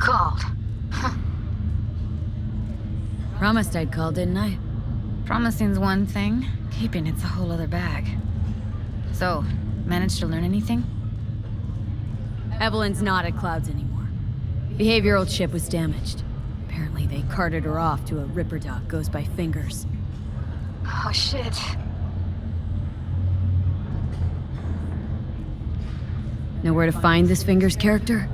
called. Promised I'd call, didn't I? Promising's one thing, keeping it's a whole other bag. So, managed to learn anything? Evelyn's not at Clouds anymore. Behavioral chip was damaged. Apparently they carted her off to a Ripper dog goes by Fingers. Oh shit. Know where to find this Fingers character?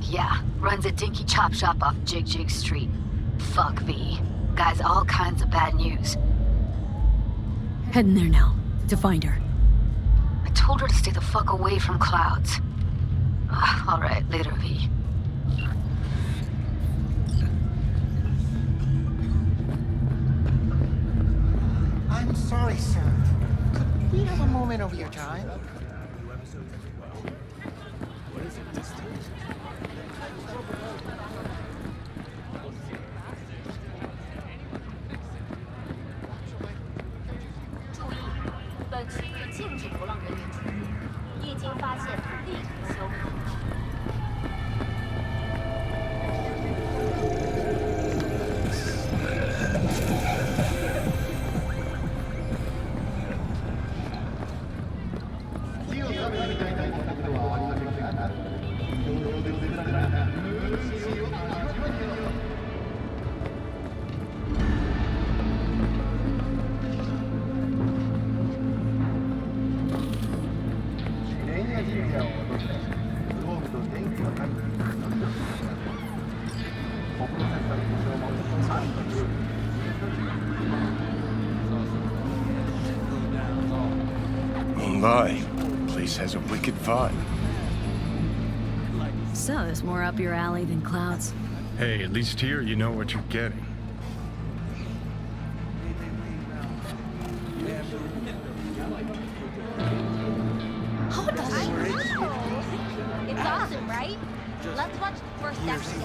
Yeah, runs a dinky chop shop off Jig Street. Fuck V. Guy's all kinds of bad news. Heading there now, to find her. I told her to stay the fuck away from Clouds. Alright, later, V. I'm sorry, sir. Could we have a moment of your time? Place has a wicked vibe. So, there's more up your alley than Clouds. Hey, at least here you know what you're getting. Hold on. I know. It's awesome, right? Let's watch the first episode.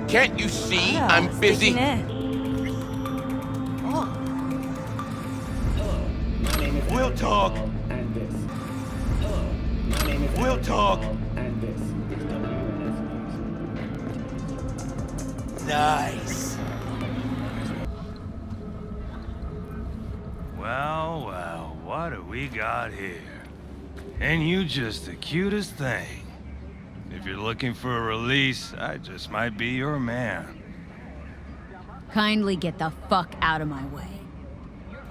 Can't you see? I'm busy. We'll talk. We'll talk. Nice. Well, what do we got here? And you just the cutest thing. If you're looking for a release, I just might be your man. Kindly get the fuck out of my way.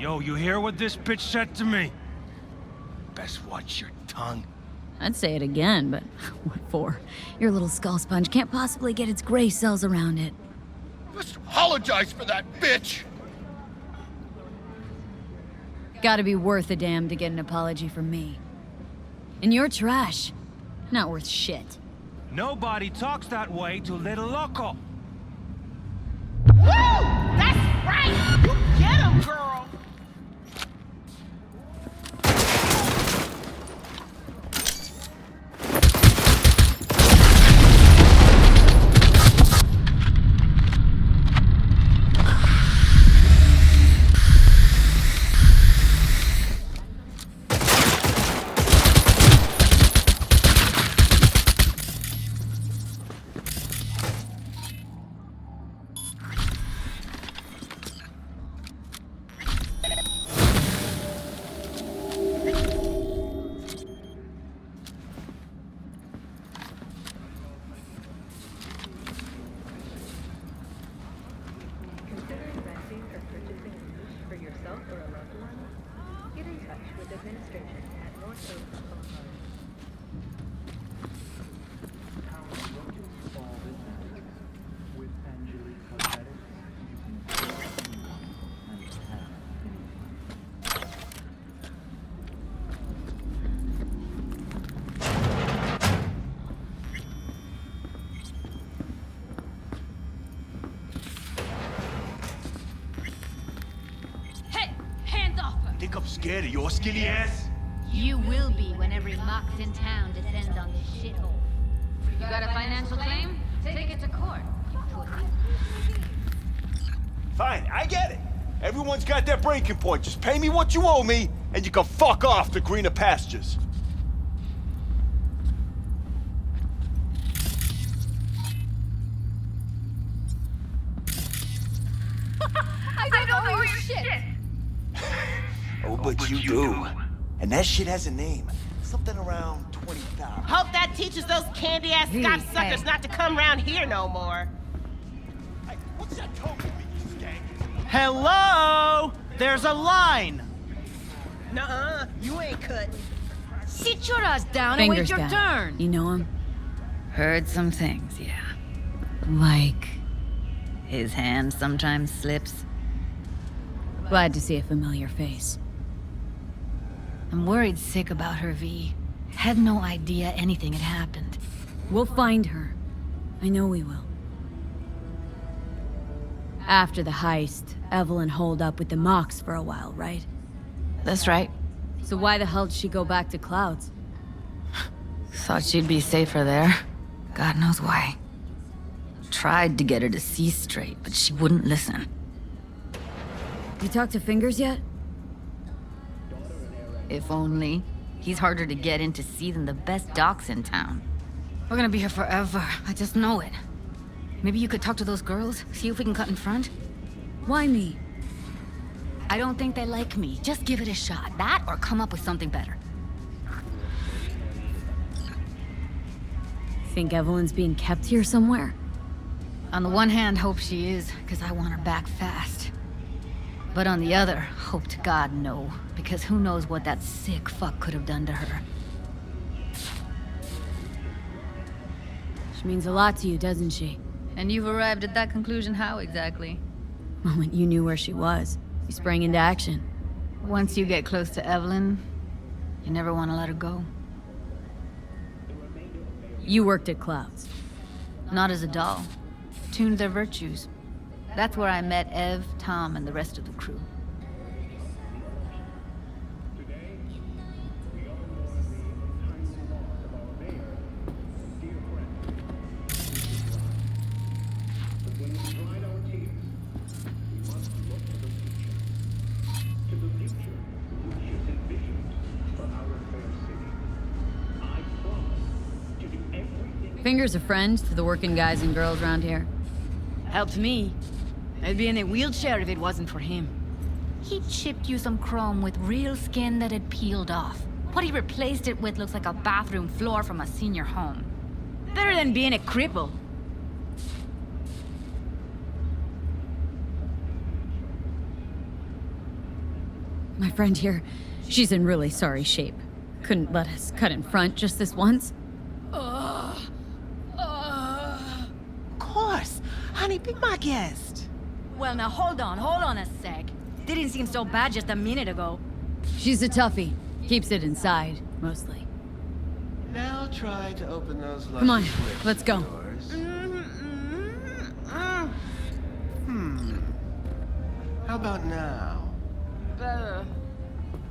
Yo, you hear what this bitch said to me? Best watch your tongue. I'd say it again, but what for? Your little skull sponge can't possibly get its gray cells around it. Just apologize for that bitch. Gotta be worth a damn to get an apology from me. And you're trash. Not worth shit. Nobody talks that way to Little Loco. Woo! That's right! You get him, girl! Think I'm scared of your skinny ass? You will be when every mox in town descends on this shithole. You got a financial claim? Take it to court, you pussy. Fine, I get it. Everyone's got their breaking point. Just pay me what you owe me, and you can fuck off to greener pastures. I don't know your shit. Oh, but you do. And that shit has a name. Something around 20,000. Hope that teaches those candy-ass Scotch suckers not to come around here no more. Hey, what's that token we use, gang? Hello? There's a line. Nuh-uh, you ain't cutting. Sit your ass down and wait Fingers your down. turn. You know him? Heard some things, yeah. Like... His hand sometimes slips. Glad to see a familiar face. I'm worried sick about her, V. Had no idea anything had happened. We'll find her. I know we will. After the heist, Evelyn holed up with the Mox for a while, right? That's right. So why the hell did she go back to Clouds? Thought she'd be safer there. God knows why. Tried to get her to see straight, but she wouldn't listen. You talked to Fingers yet? If only. He's harder to get in to see than the best docs in town. We're gonna be here forever. I just know it. Maybe you could talk to those girls, see if we can cut in front? Why me? I don't think they like me. Just give it a shot. That or come up with something better. Think Evelyn's being kept here somewhere? On the one hand, hope she is, because I want her back fast. But on the other, hope to God no, because who knows what that sick fuck could have done to her. She means a lot to you, doesn't she? And you've arrived at that conclusion how exactly? The moment you knew where she was, you sprang into action. Once you get close to Evelyn, you never want to let her go. You worked at Clouds. Not as a doll. Tuned their virtues. That's where I met Ev, Tom, and the rest of the crew. Fingers a friend to the working guys and girls around here. Helped me. I'd be in a wheelchair if it wasn't for him. He chipped you some chrome with real skin that had peeled off. What he replaced it with looks like a bathroom floor from a senior home. Better than being a cripple. My friend here, she's in really sorry shape. Couldn't let us cut in front just this once. Of course. Honey, be my guest. Well, now hold on a sec. Didn't seem so bad just a minute ago. She's a toughie. Keeps it inside, mostly. Now try to open those Come on, lucky lips let's of go. yours. How about now? Better.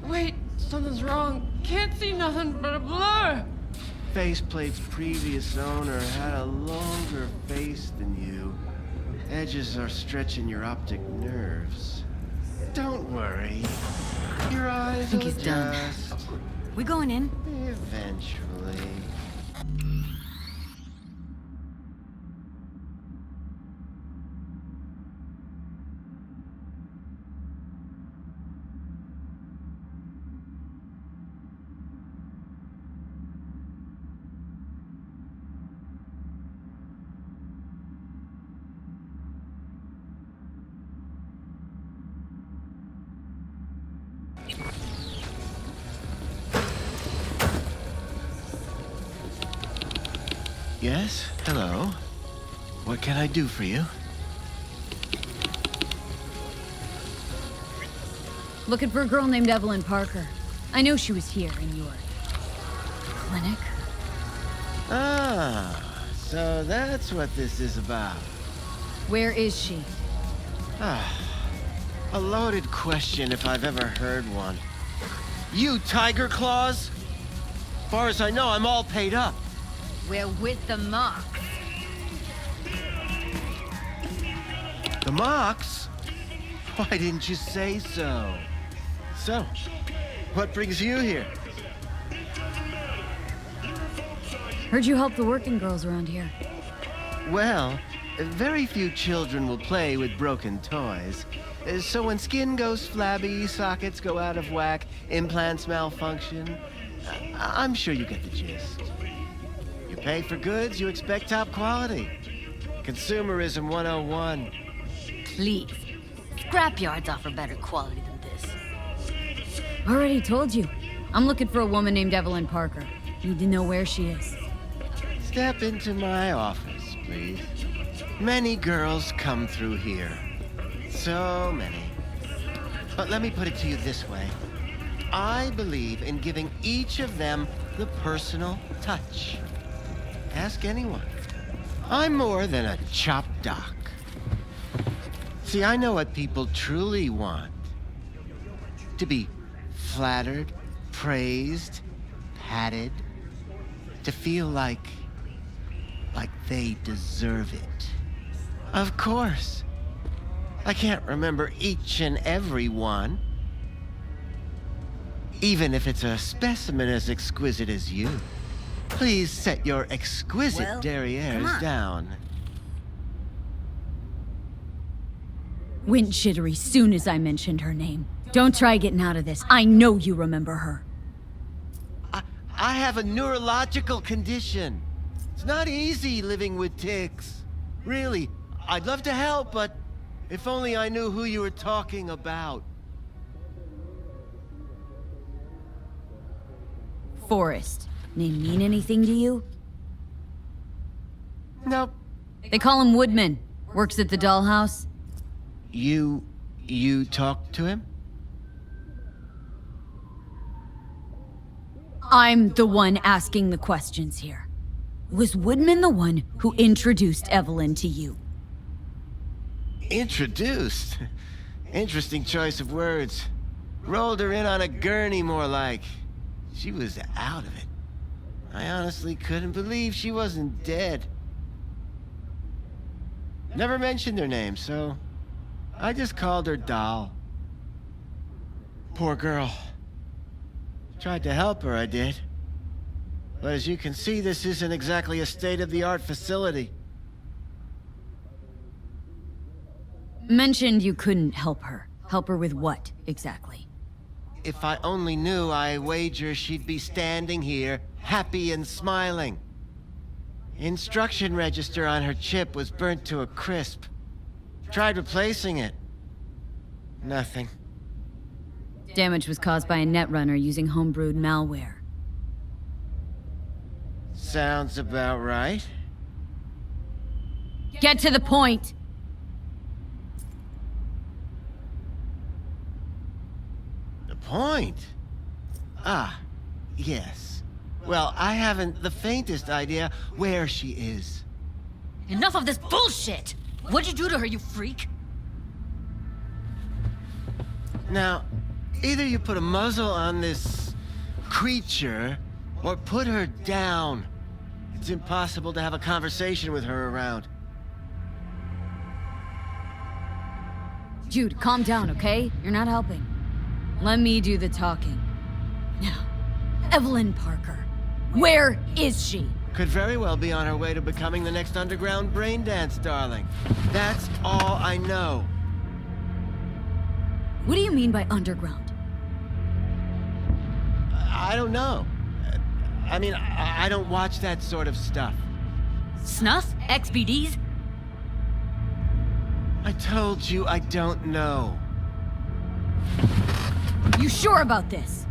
Wait, something's wrong. Can't see nothing but a blur. Faceplate's previous owner had a longer face than you. Edges are stretching your optic nerves. Don't worry. Your eyes think will he's done. adjust. We going in? Eventually. Yes? Hello? What can I do for you? Looking for a girl named Evelyn Parker. I know she was here in your clinic. Ah, so that's what this is about. Where is she? Ah, a loaded question if I've ever heard one. You Tiger Claws? Far as I know, I'm all paid up. We're with the Mox. The Mox? Why didn't you say so? So, what brings you here? Heard you help the working girls around here. Well, very few children will play with broken toys. So when skin goes flabby, sockets go out of whack, implants malfunction, I'm sure you get the gist. You pay for goods, you expect top quality. Consumerism 101. Please. Scrapyards offer better quality than this. Already told you. I'm looking for a woman named Evelyn Parker. Need to know where she is. Step into my office, please. Many girls come through here. So many. But let me put it to you this way. I believe in giving each of them the personal touch. Ask anyone. I'm more than a chop doc. See, I know what people truly want. To be flattered, praised, patted. To feel like they deserve it. Of course. I can't remember each and every one. Even if it's a specimen as exquisite as you. Please set your exquisite derrieres down. Went jittery soon as I mentioned her name. Don't try getting out of this. I know you remember her. I have a neurological condition. It's not easy living with tics. Really, I'd love to help, but if only I knew who you were talking about. Forrest. Name mean anything to you? Nope. They call him Woodman. Works at the dollhouse. You talked to him? I'm the one asking the questions here. Was Woodman the one who introduced Evelyn to you? Introduced? Interesting choice of words. Rolled her in on a gurney, more like. She was out of it. I honestly couldn't believe she wasn't dead. Never mentioned her name, so I just called her Doll. Poor girl. Tried to help her, I did. But as you can see, this isn't exactly a state-of-the-art facility. Mentioned you couldn't help her. Help her with what, exactly? If I only knew, I wager she'd be standing here, happy and smiling. Instruction register on her chip was burnt to a crisp. Tried replacing it. Nothing. Damage was caused by a netrunner using homebrewed malware. Sounds about right. Get to the point! The point? Ah, yes. Well, I haven't the faintest idea where she is. Enough of this bullshit! What'd you do to her, you freak? Now, either you put a muzzle on this creature, or put her down. It's impossible to have a conversation with her around. Jude, calm down, okay? You're not helping. Let me do the talking. Now, Evelyn Parker. Where is she? Could very well be on her way to becoming the next underground braindance darling. That's all I know. What do you mean by underground? I don't know. I mean, I don't watch that sort of stuff. Snuff? XBDs? I told you I don't know. You sure about this?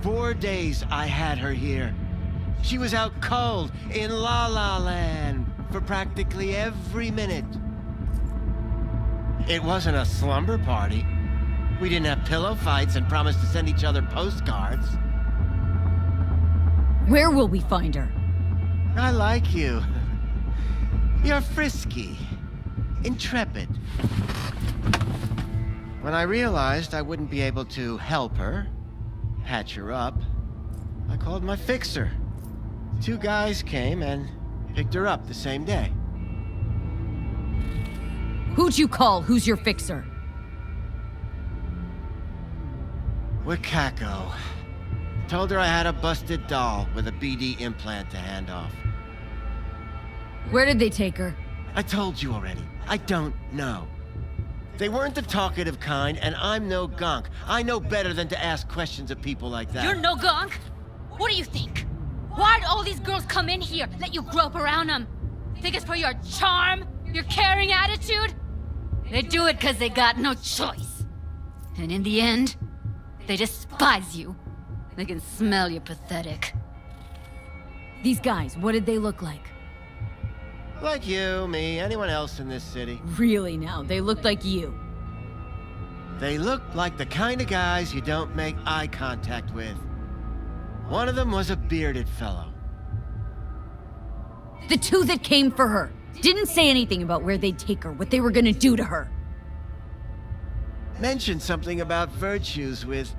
4 days I had her here. She was out cold in La La Land for practically every minute. It wasn't a slumber party. We didn't have pillow fights and promised to send each other postcards. Where will we find her? I like you. You're frisky, intrepid. When I realized I wouldn't be able to help her, patch her up, I called my fixer. 2 guys came and picked her up the same day. Who'd you call? Who's your fixer? with Kako. Told her I had a busted doll with a BD implant to hand off. Where did they take her? I told you already. I don't know. They weren't the talkative kind, and I'm no gonk. I know better than to ask questions of people like that. You're no gonk? What do you think? Why'd all these girls come in here, let you grope around them? Think it's for your charm? Your caring attitude? They do it because they got no choice. And in the end, they despise you. They can smell you're pathetic. These guys, what did they look like? Like you, me, anyone else in this city. Really now, they looked like you. They looked like the kind of guys you don't make eye contact with. One of them was a bearded fellow. The two that came for her didn't say anything about where they'd take her, what they were gonna do to her. Mentioned something about virtues with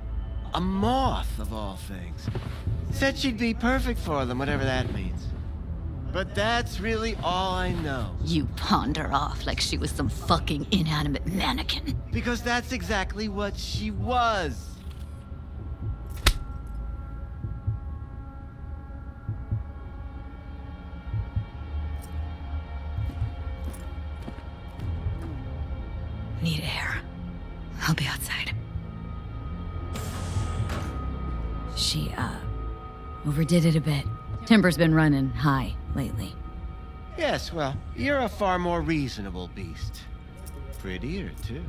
a moth, of all things. Said she'd be perfect for them, whatever that means. But that's really all I know. You pawned her off like she was some fucking inanimate mannequin. Because that's exactly what she was. Need air. I'll be outside. She, overdid it a bit. Temper's been running high lately. Yes, well, you're a far more reasonable beast. Prettier, too.